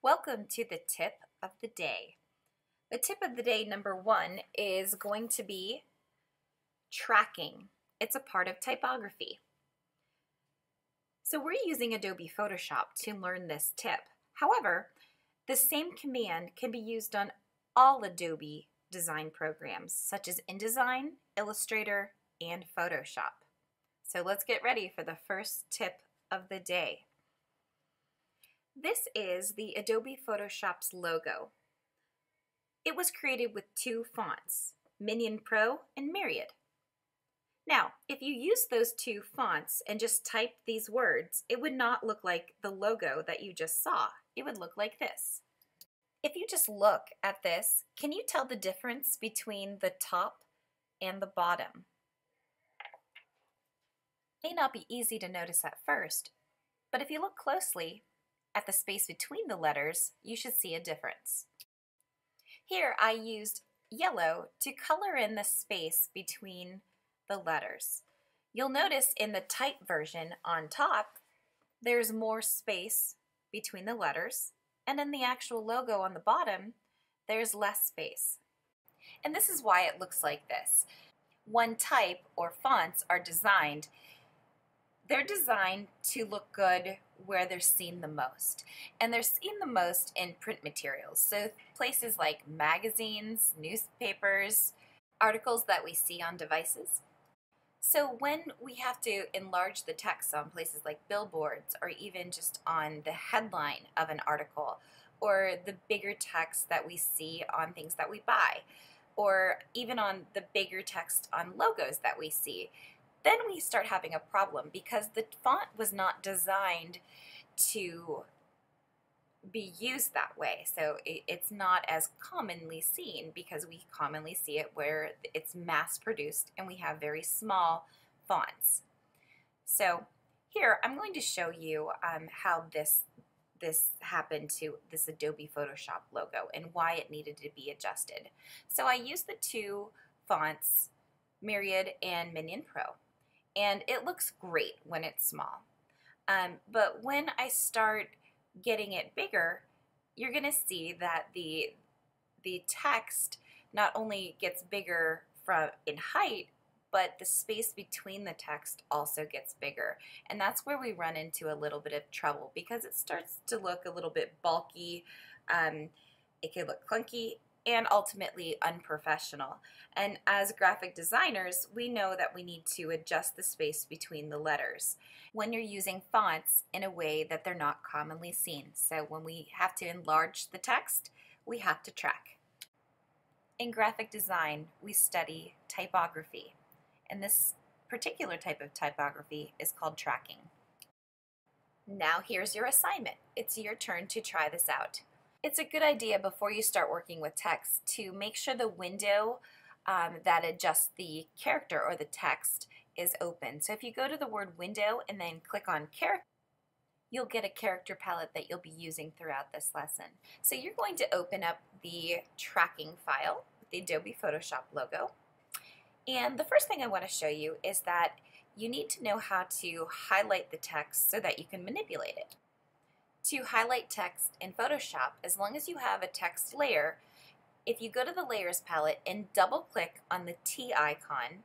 Welcome to the tip of the day. The tip of the day number 1 is going to be tracking. It's a part of typography. So we're using Adobe Photoshop to learn this tip. However, the same command can be used on all Adobe design programs such as InDesign, Illustrator, and Photoshop. So let's get ready for the first tip of the day. This is the Adobe Photoshop's logo. It was created with 2 fonts, Minion Pro and Myriad. Now, if you use those 2 fonts and just type these words, it would not look like the logo that you just saw. It would look like this. If you just look at this, can you tell the difference between the top and the bottom? It may not be easy to notice at first, but if you look closely at the space between the letters, you should see a difference. Here I used yellow to color in the space between the letters. You'll notice in the type version on top, there's more space between the letters, and in the actual logo on the bottom, there's less space. And this is why it looks like this. When type or fonts are designed, they're designed to look good where they're seen the most. And they're seen the most in print materials. So places like magazines, newspapers, articles that we see on devices. So when we have to enlarge the text on places like billboards or even just on the headline of an article or the bigger text that we see on things that we buy or even on the bigger text on logos that we see, then we start having a problem because the font was not designed to be used that way. So it's not as commonly seen because we commonly see it where it's mass produced and we have very small fonts. So here I'm going to show you how this happened to this Adobe Photoshop logo and why it needed to be adjusted. So I used the 2 fonts, Myriad and Minion Pro. And it looks great when it's small. But when I start getting it bigger, you're going to see that the text not only gets bigger in height, but the space between the text also gets bigger. And that's where we run into a little bit of trouble because it starts to look a little bit bulky. It can look clunky and ultimately unprofessional. And as graphic designers, we know that we need to adjust the space between the letters when you're using fonts in a way that they're not commonly seen. So when we have to enlarge the text, we have to track. In graphic design, we study typography, and this particular type of typography is called tracking. Now here's your assignment. It's your turn to try this out. It's a good idea before you start working with text to make sure the window that adjusts the character or the text is open. So if you go to the word window and then click on character, you'll get a character palette that you'll be using throughout this lesson. So you're going to open up the tracking file with the Adobe Photoshop logo. And the first thing I want to show you is that you need to know how to highlight the text so that you can manipulate it. To highlight text in Photoshop, as long as you have a text layer, if you go to the Layers palette and double-click on the T icon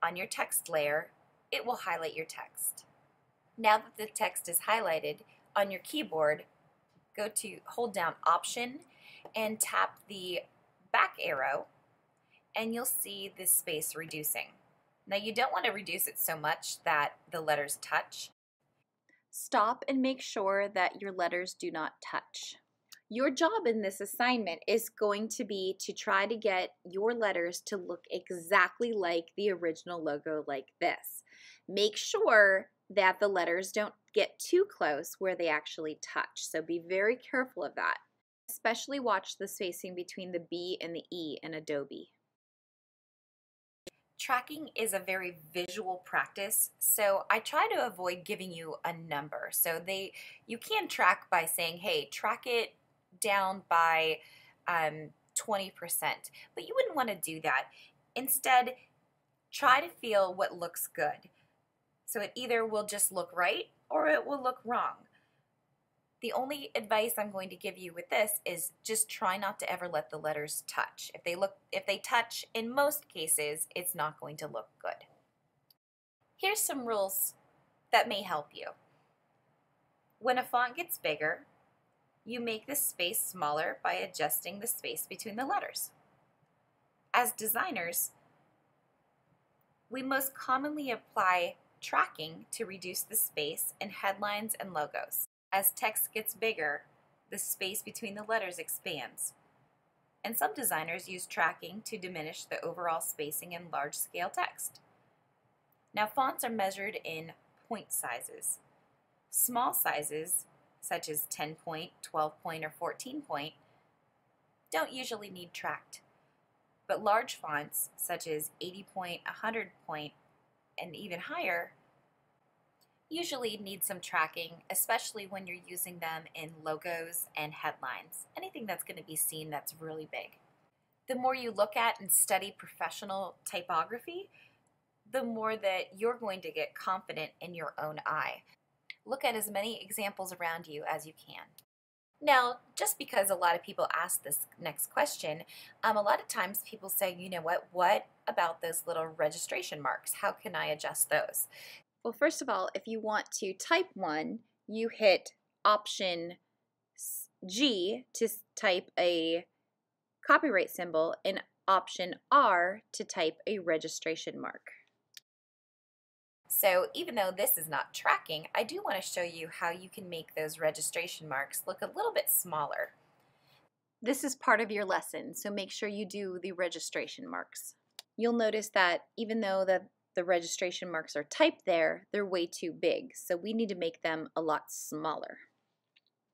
on your text layer, it will highlight your text. Now that the text is highlighted, on your keyboard, hold down Option and tap the back arrow, and you'll see this space reducing. Now you don't want to reduce it so much that the letters touch. Stop and make sure that your letters do not touch. Your job in this assignment is going to be to try to get your letters to look exactly like the original logo like this. Make sure that the letters don't get too close where they actually touch, so be very careful of that. Especially watch the spacing between the B and the E in Adobe. Tracking is a very visual practice, so I try to avoid giving you a number. So you can track by saying, hey, track it down by 20%, but you wouldn't want to do that. Instead, try to feel what looks good. So it either will just look right or it will look wrong. The only advice I'm going to give you with this is just try not to ever let the letters touch. If they touch, in most cases, it's not going to look good. Here's some rules that may help you. When a font gets bigger, you make the space smaller by adjusting the space between the letters. As designers, we most commonly apply tracking to reduce the space in headlines and logos. As text gets bigger, the space between the letters expands. And some designers use tracking to diminish the overall spacing in large-scale text. Now, fonts are measured in point sizes. Small sizes, such as 10 point, 12 point, or 14 point, don't usually need tracked. But large fonts, such as 80 point, 100 point, and even higher, usually need some tracking, especially when you're using them in logos and headlines, anything that's going to be seen that's really big. The more you look at and study professional typography, the more that you're going to get confident in your own eye. Look at as many examples around you as you can. Now, just because a lot of people ask this next question, a lot of times people say, you know what about those little registration marks? How can I adjust those? Well, first of all, if you want to type one, you hit Option G to type a copyright symbol and Option R to type a registration mark. So even though this is not tracking, I do want to show you how you can make those registration marks look a little bit smaller. This is part of your lesson, so make sure you do the registration marks. You'll notice that even though the registration marks are typed there, they're way too big, so we need to make them a lot smaller.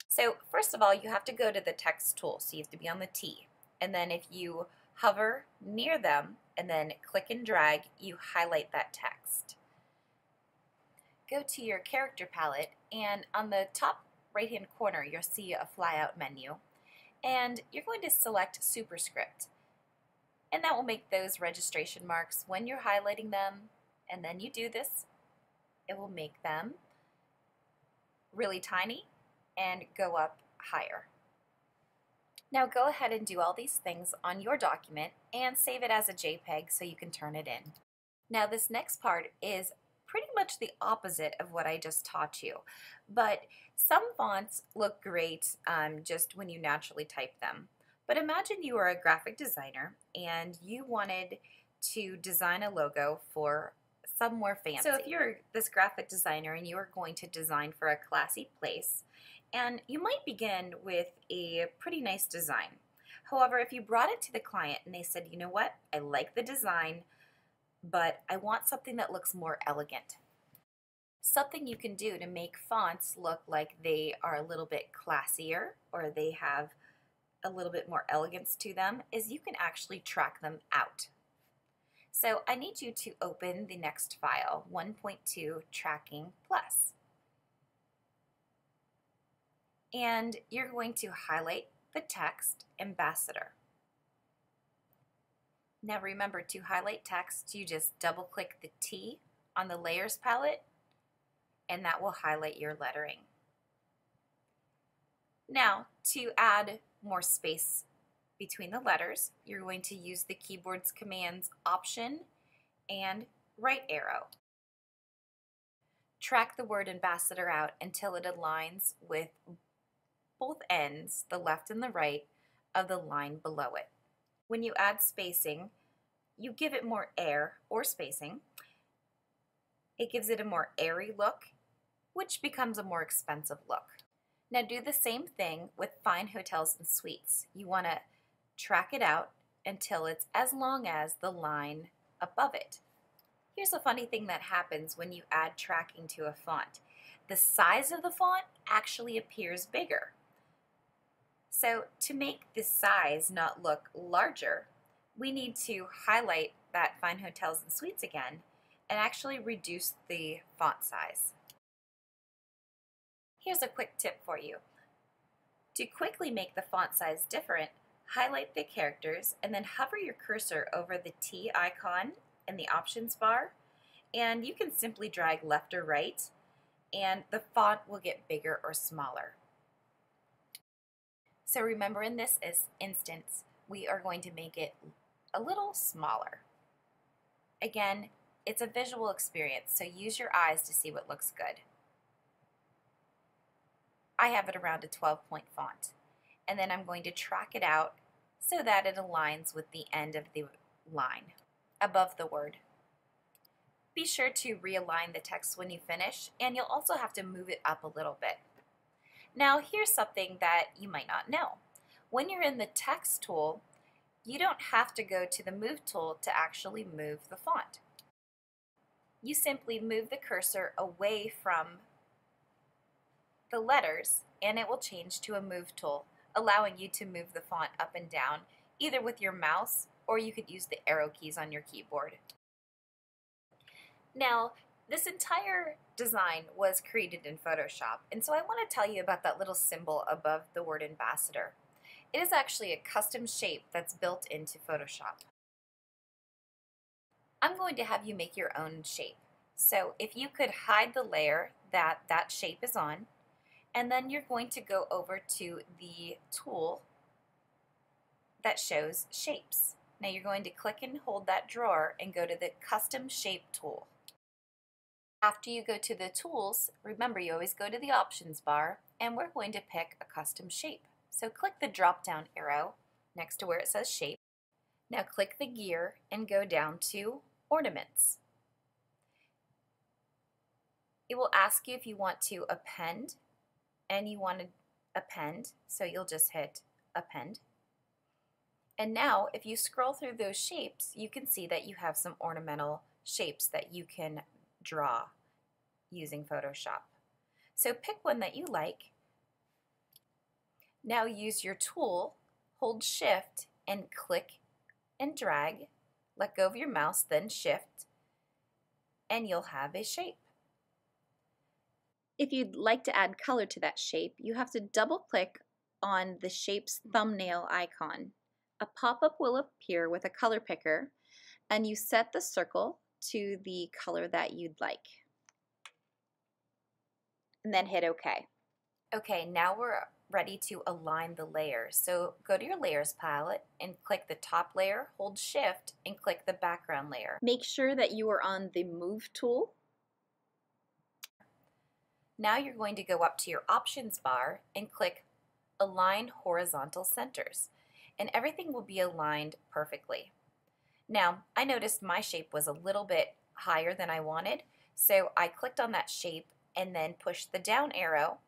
So first of all, you have to go to the text tool, so you have to be on the T. And then if you hover near them and then click and drag, you highlight that text. Go to your character palette, and on the top right-hand corner, you'll see a flyout menu. And you're going to select Superscript. And that will make those registration marks when you're highlighting them, and then you do this, it will make them really tiny and go up higher. Now go ahead and do all these things on your document and save it as a JPEG so you can turn it in. Now this next part is pretty much the opposite of what I just taught you, but some fonts look great just when you naturally type them. But imagine you were a graphic designer and you wanted to design a logo for somewhere fancy. So if you're this graphic designer and you are going to design for a classy place, and you might begin with a pretty nice design. However, if you brought it to the client and they said, you know what, I like the design, but I want something that looks more elegant. Something you can do to make fonts look like they are a little bit classier or they have a little bit more elegance to them is you can actually track them out. So I need you to open the next file, 1.2 Tracking Plus. And you're going to highlight the text Ambassador. Now remember, to highlight text, you just double click the T on the Layers palette and that will highlight your lettering. Now to add more space between the letters, you're going to use the keyboard's commands Option and right arrow. Track the word Ambassador out until it aligns with both ends, the left and the right, of the line below it. When you add spacing, you give it more air or spacing. It gives it a more airy look, which becomes a more expensive look. Now do the same thing with Fine Hotels and Suites. You want to track it out until it's as long as the line above it. Here's a funny thing that happens when you add tracking to a font. The size of the font actually appears bigger. So to make the size not look larger, we need to highlight that Fine Hotels and Suites again and actually reduce the font size. Here's a quick tip for you. To quickly make the font size different, highlight the characters and then hover your cursor over the T icon in the options bar, and you can simply drag left or right and the font will get bigger or smaller. So remember, in this instance, we are going to make it a little smaller. Again, it's a visual experience, so use your eyes to see what looks good. I have it around a 12-point font, and then I'm going to track it out so that it aligns with the end of the line above the word. Be sure to realign the text when you finish, and you'll also have to move it up a little bit. Now, here's something that you might not know. When you're in the text tool, you don't have to go to the move tool to actually move the font. You simply move the cursor away from the letters and it will change to a move tool, allowing you to move the font up and down either with your mouse or you could use the arrow keys on your keyboard. Now, this entire design was created in Photoshop, and so I want to tell you about that little symbol above the word ambassador. It is actually a custom shape that's built into Photoshop. I'm going to have you make your own shape. So if you could hide the layer that shape is on, and then you're going to go over to the tool that shows shapes. Now you're going to click and hold that drawer and go to the custom shape tool. After you go to the tools, remember you always go to the options bar and we're going to pick a custom shape. So click the drop down arrow next to where it says shape. Now click the gear and go down to ornaments. It will ask you if you want to append, and you want to append, so you'll just hit append. And now if you scroll through those shapes, you can see that you have some ornamental shapes that you can draw using Photoshop. So pick one that you like. Now use your tool, hold shift and click and drag. Let go of your mouse, then shift, and you'll have a shape. If you'd like to add color to that shape, you have to double click on the shape's thumbnail icon. A pop-up will appear with a color picker, and you set the circle to the color that you'd like. And then hit OK. Okay, now we're ready to align the layers. So go to your layers palette and click the top layer, hold shift, and click the background layer. Make sure that you are on the move tool. Now you're going to go up to your options bar and click align horizontal centers, and everything will be aligned perfectly. Now, I noticed my shape was a little bit higher than I wanted, so I clicked on that shape and then pushed the down arrow,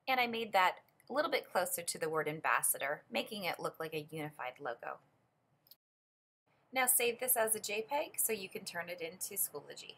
and I made that a little bit closer to the word ambassador, making it look like a unified logo. Now save this as a JPEG so you can turn it into Schoology.